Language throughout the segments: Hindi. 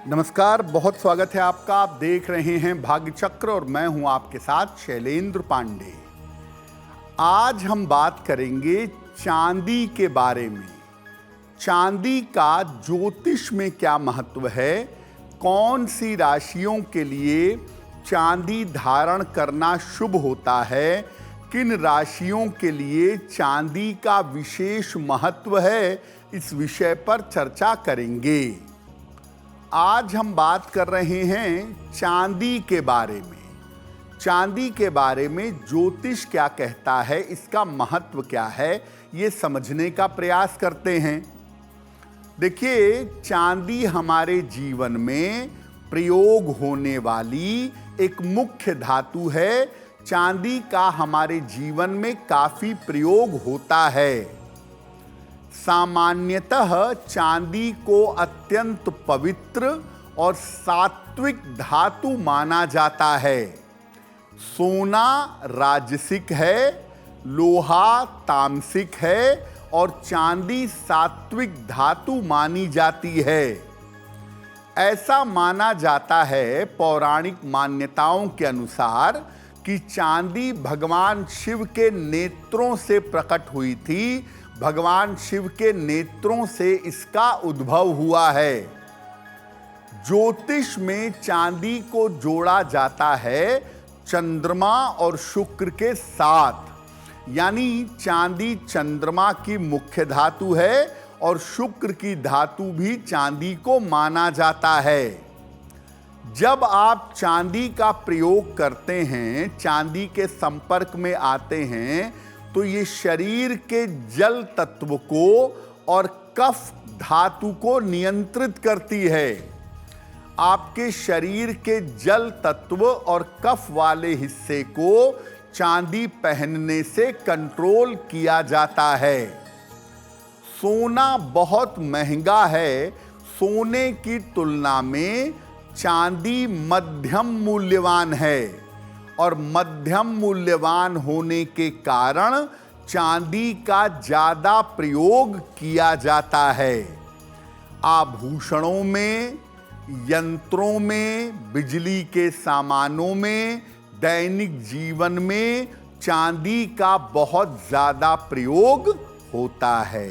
नमस्कार, बहुत स्वागत है आपका। आप देख रहे हैं भाग्य चक्र और मैं हूं आपके साथ शैलेंद्र पांडे। आज हम बात करेंगे चांदी के बारे में। चांदी का ज्योतिष में क्या महत्व है, कौन सी राशियों के लिए चांदी धारण करना शुभ होता है, किन राशियों के लिए चांदी का विशेष महत्व है, इस विषय पर चर्चा करेंगे। आज हम बात कर रहे हैं चांदी के बारे में। चांदी के बारे में ज्योतिष क्या कहता है, इसका महत्व क्या है, ये समझने का प्रयास करते हैं। देखिए, चांदी हमारे जीवन में प्रयोग होने वाली एक मुख्य धातु है। चांदी का हमारे जीवन में काफी प्रयोग होता है। सामान्यतः चांदी को अत्यंत पवित्र और सात्विक धातु माना जाता है। सोना राजसिक है, लोहा तामसिक है और चांदी सात्विक धातु मानी जाती है। ऐसा माना जाता है पौराणिक मान्यताओं के अनुसार कि चांदी भगवान शिव के नेत्रों से प्रकट हुई थी। भगवान शिव के नेत्रों से इसका उद्भव हुआ है। ज्योतिष में चांदी को जोड़ा जाता है चंद्रमा और शुक्र के साथ, यानी चांदी चंद्रमा की मुख्य धातु है और शुक्र की धातु भी चांदी को माना जाता है। जब आप चांदी का प्रयोग करते हैं, चांदी के संपर्क में आते हैं, तो ये शरीर के जल तत्व को और कफ धातु को नियंत्रित करती है। आपके शरीर के जल तत्व और कफ वाले हिस्से को चांदी पहनने से कंट्रोल किया जाता है। सोना बहुत महंगा है। सोने की तुलना में चांदी मध्यम मूल्यवान है और मध्यम मूल्यवान होने के कारण चांदी का ज्यादा प्रयोग किया जाता है। आभूषणों में, यंत्रों में, बिजली के सामानों में, दैनिक जीवन में चांदी का बहुत ज्यादा प्रयोग होता है।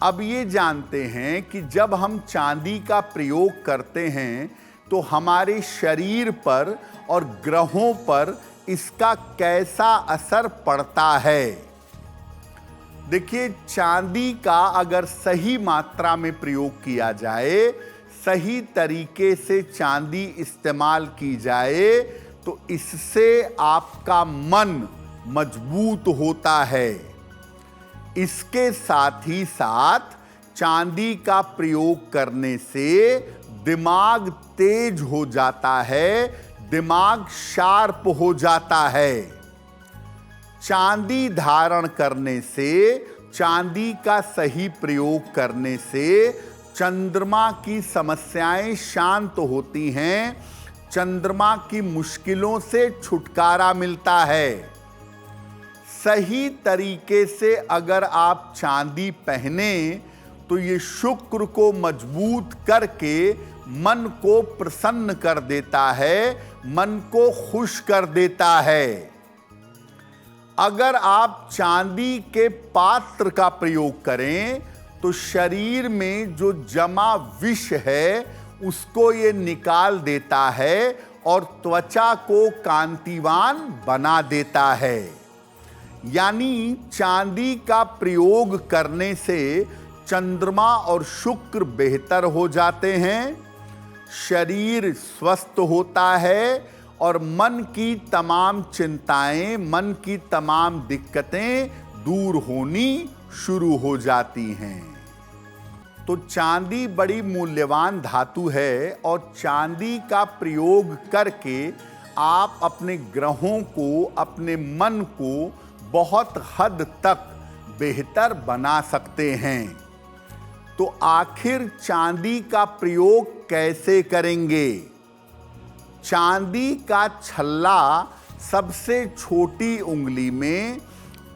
अब ये जानते हैं कि जब हम चांदी का प्रयोग करते हैं तो हमारे शरीर पर और ग्रहों पर इसका कैसा असर पड़ता है। देखिए, चांदी का अगर सही मात्रा में प्रयोग किया जाए, सही तरीके से चांदी इस्तेमाल की जाए, तो इससे आपका मन मजबूत होता है। इसके साथ ही साथ चांदी का प्रयोग करने से दिमाग तेज हो जाता है, दिमाग शार्प हो जाता है। चांदी धारण करने से, चांदी का सही प्रयोग करने से चंद्रमा की समस्याएं शांत होती हैं, चंद्रमा की मुश्किलों से छुटकारा मिलता है। सही तरीके से अगर आप चांदी पहने तो ये शुक्र को मजबूत करके मन को प्रसन्न कर देता है, मन को खुश कर देता है। अगर आप चांदी के पात्र का प्रयोग करें तो शरीर में जो जमा विष है उसको ये निकाल देता है और त्वचा को कांतिवान बना देता है। यानी चांदी का प्रयोग करने से चंद्रमा और शुक्र बेहतर हो जाते हैं, शरीर स्वस्थ होता है और मन की तमाम चिंताएं, मन की तमाम दिक्कतें दूर होनी शुरू हो जाती हैं। तो चांदी बड़ी मूल्यवान धातु है और चांदी का प्रयोग करके आप अपने ग्रहों को, अपने मन को बहुत हद तक बेहतर बना सकते हैं। तो आखिर चांदी का प्रयोग कैसे करेंगे? चांदी का छल्ला सबसे छोटी उंगली में,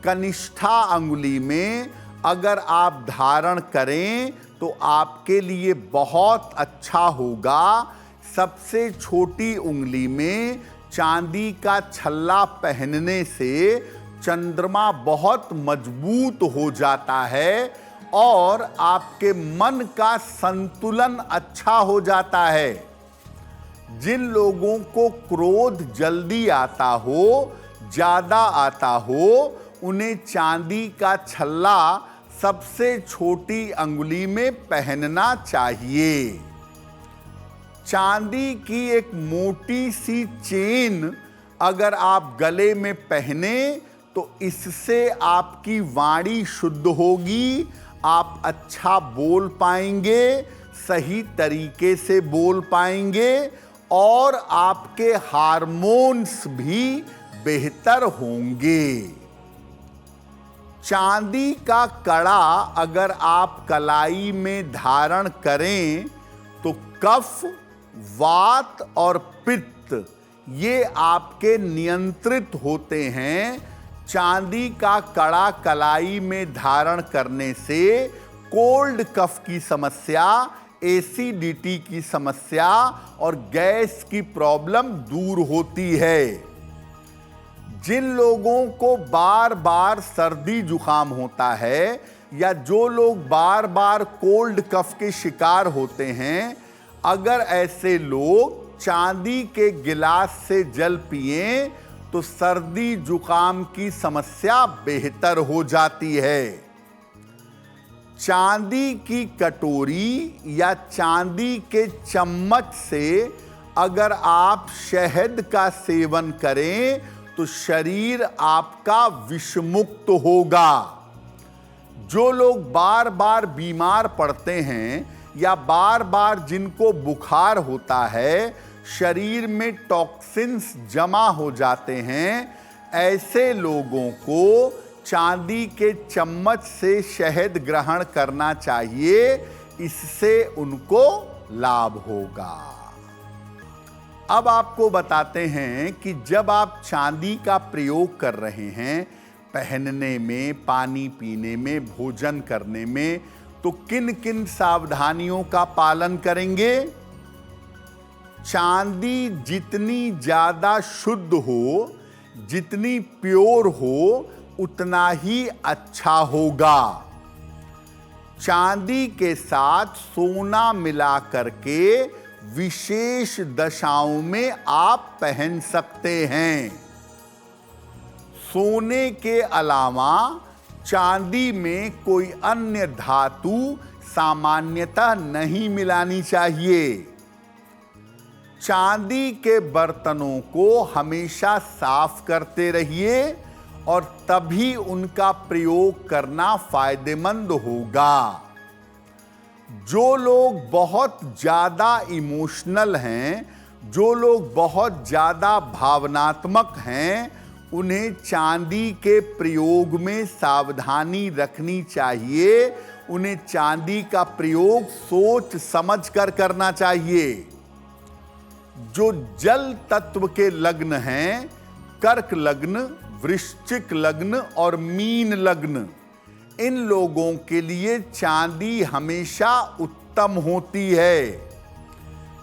कनिष्ठा अंगुली में अगर आप धारण करें तो आपके लिए बहुत अच्छा होगा सबसे छोटी उंगली में चांदी का छल्ला पहनने से चंद्रमा बहुत मजबूत हो जाता है और आपके मन का संतुलन अच्छा हो जाता है। जिन लोगों को क्रोध जल्दी आता हो, ज्यादा आता हो, उन्हें चांदी का छल्ला सबसे छोटी अंगुली में पहनना चाहिए। चांदी की एक मोटी सी चेन अगर आप गले में पहने तो इससे आपकी वाणी शुद्ध होगी, आप अच्छा बोल पाएंगे, सही तरीके से बोल पाएंगे और आपके हार्मोन्स भी बेहतर होंगे। चांदी का कड़ा अगर आप कलाई में धारण करें तो कफ, वात और पित्त ये आपके नियंत्रित होते हैं। चांदी का कड़ा कलाई में धारण करने से कोल्ड कफ की समस्या, एसिडिटी की समस्या और गैस की प्रॉब्लम दूर होती है। जिन लोगों को बार बार सर्दी जुकाम होता है या जो लोग बार बार कोल्ड कफ के शिकार होते हैं, अगर ऐसे लोग चांदी के गिलास से जल पिएं तो सर्दी जुकाम की समस्या बेहतर हो जाती है। चांदी की कटोरी या चांदी के चम्मच से अगर आप शहद का सेवन करें तो शरीर आपका विषमुक्त होगा। जो लोग बार बार बीमार पड़ते हैं या बार बार जिनको बुखार होता है, शरीर में टॉक्सिन्स जमा हो जाते हैं, ऐसे लोगों को चांदी के चम्मच से शहद ग्रहण करना चाहिए, इससे उनको लाभ होगा। अब आपको बताते हैं कि जब आप चांदी का प्रयोग कर रहे हैं, पहनने में, पानी पीने में, भोजन करने में, तो किन किन सावधानियों का पालन करेंगे। चांदी जितनी ज्यादा शुद्ध हो, जितनी प्योर हो, उतना ही अच्छा होगा। चांदी के साथ सोना मिला करके विशेष दशाओं में आप पहन सकते हैं। सोने के अलावा चांदी में कोई अन्य धातु सामान्यतः नहीं मिलानी चाहिए। चांदी के बर्तनों को हमेशा साफ करते रहिए और तभी उनका प्रयोग करना फायदेमंद होगा। जो लोग बहुत ज्यादा इमोशनल हैं, जो लोग बहुत ज्यादा भावनात्मक हैं, उन्हें चांदी के प्रयोग में सावधानी रखनी चाहिए। उन्हें चांदी का प्रयोग सोच समझ कर करना चाहिए। जो जल तत्व के लग्न हैं, कर्क लग्न, वृश्चिक लग्न और मीन लग्न, इन लोगों के लिए चांदी हमेशा उत्तम होती है।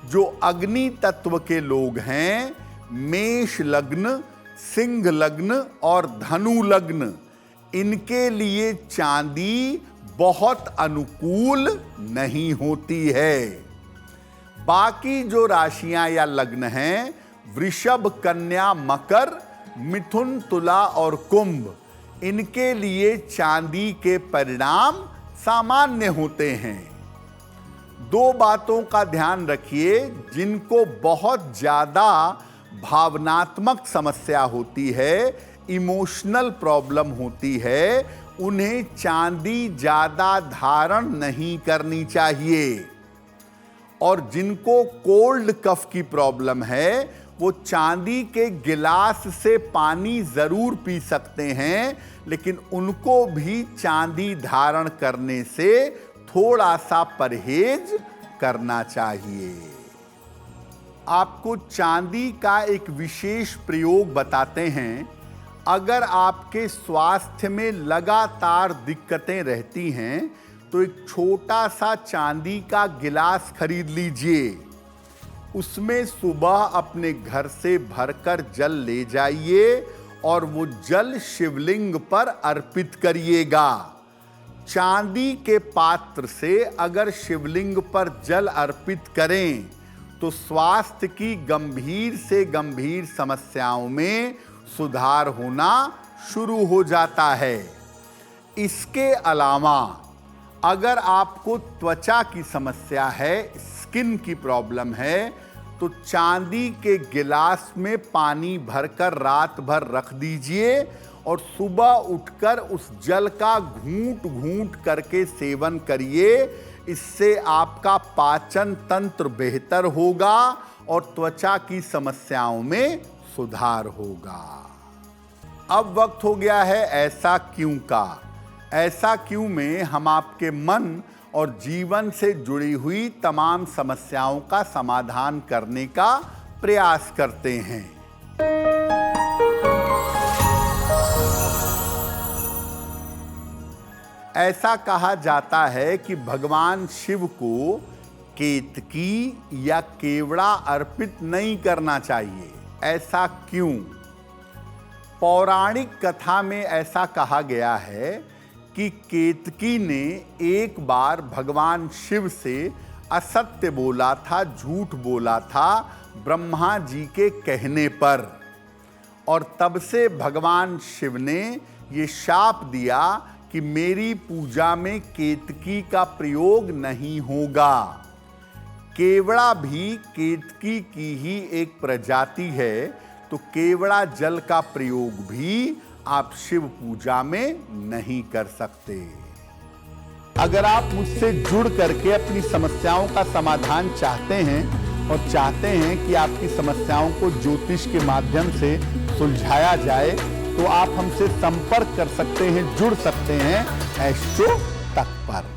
जो अग्नि तत्व के लोग हैं, मेष लग्न, सिंह लग्न और धनु लग्न, इनके लिए चांदी बहुत अनुकूल नहीं होती है। बाकी जो राशियां या लग्न हैं, वृषभ, कन्या, मकर, मिथुन, तुला और कुंभ, इनके लिए चांदी के परिणाम सामान्य होते हैं। दो बातों का ध्यान रखिए। जिनको बहुत ज्यादा भावनात्मक समस्या होती है, इमोशनल प्रॉब्लम होती है, उन्हें चांदी ज्यादा धारण नहीं करनी चाहिए। और जिनको कोल्ड कफ की प्रॉब्लम है, वो चांदी के गिलास से पानी जरूर पी सकते हैं, लेकिन उनको भी चांदी धारण करने से थोड़ा सा परहेज करना चाहिए। आपको चांदी का एक विशेष प्रयोग बताते हैं। अगर आपके स्वास्थ्य में लगातार दिक्कतें रहती हैं तो एक छोटा सा चांदी का गिलास खरीद लीजिए, उसमें सुबह अपने घर से भरकर जल ले जाइए और वो जल शिवलिंग पर अर्पित करिएगा। चांदी के पात्र से अगर शिवलिंग पर जल अर्पित करें तो स्वास्थ्य की गंभीर से गंभीर समस्याओं में सुधार होना शुरू हो जाता है। इसके अलावा अगर आपको त्वचा की समस्या है, स्किन की प्रॉब्लम है, तो चांदी के गिलास में पानी भरकर रात भर रख दीजिए और सुबह उठकर उस जल का घूंट घूंट करके सेवन करिए। इससे आपका पाचन तंत्र बेहतर होगा और त्वचा की समस्याओं में सुधार होगा। अब वक्त हो गया है ऐसा क्यों का। ऐसा क्यों में हम आपके मन और जीवन से जुड़ी हुई तमाम समस्याओं का समाधान करने का प्रयास करते हैं। ऐसा कहा जाता है कि भगवान शिव को केतकी या केवड़ा अर्पित नहीं करना चाहिए। ऐसा क्यों? पौराणिक कथा में ऐसा कहा गया है कि केतकी ने एक बार भगवान शिव से असत्य बोला था, झूठ बोला था ब्रह्मा जी के कहने पर, और तब से भगवान शिव ने ये शाप दिया कि मेरी पूजा में केतकी का प्रयोग नहीं होगा। केवड़ा भी केतकी की ही एक प्रजाति है, तो केवड़ा जल का प्रयोग भी आप शिव पूजा में नहीं कर सकते। अगर आप मुझसे जुड़ करके अपनी समस्याओं का समाधान चाहते हैं और चाहते हैं कि आपकी समस्याओं को ज्योतिष के माध्यम से सुलझाया जाए, तो आप हमसे संपर्क कर सकते हैं, जुड़ सकते हैं एस्ट्रो तक पर।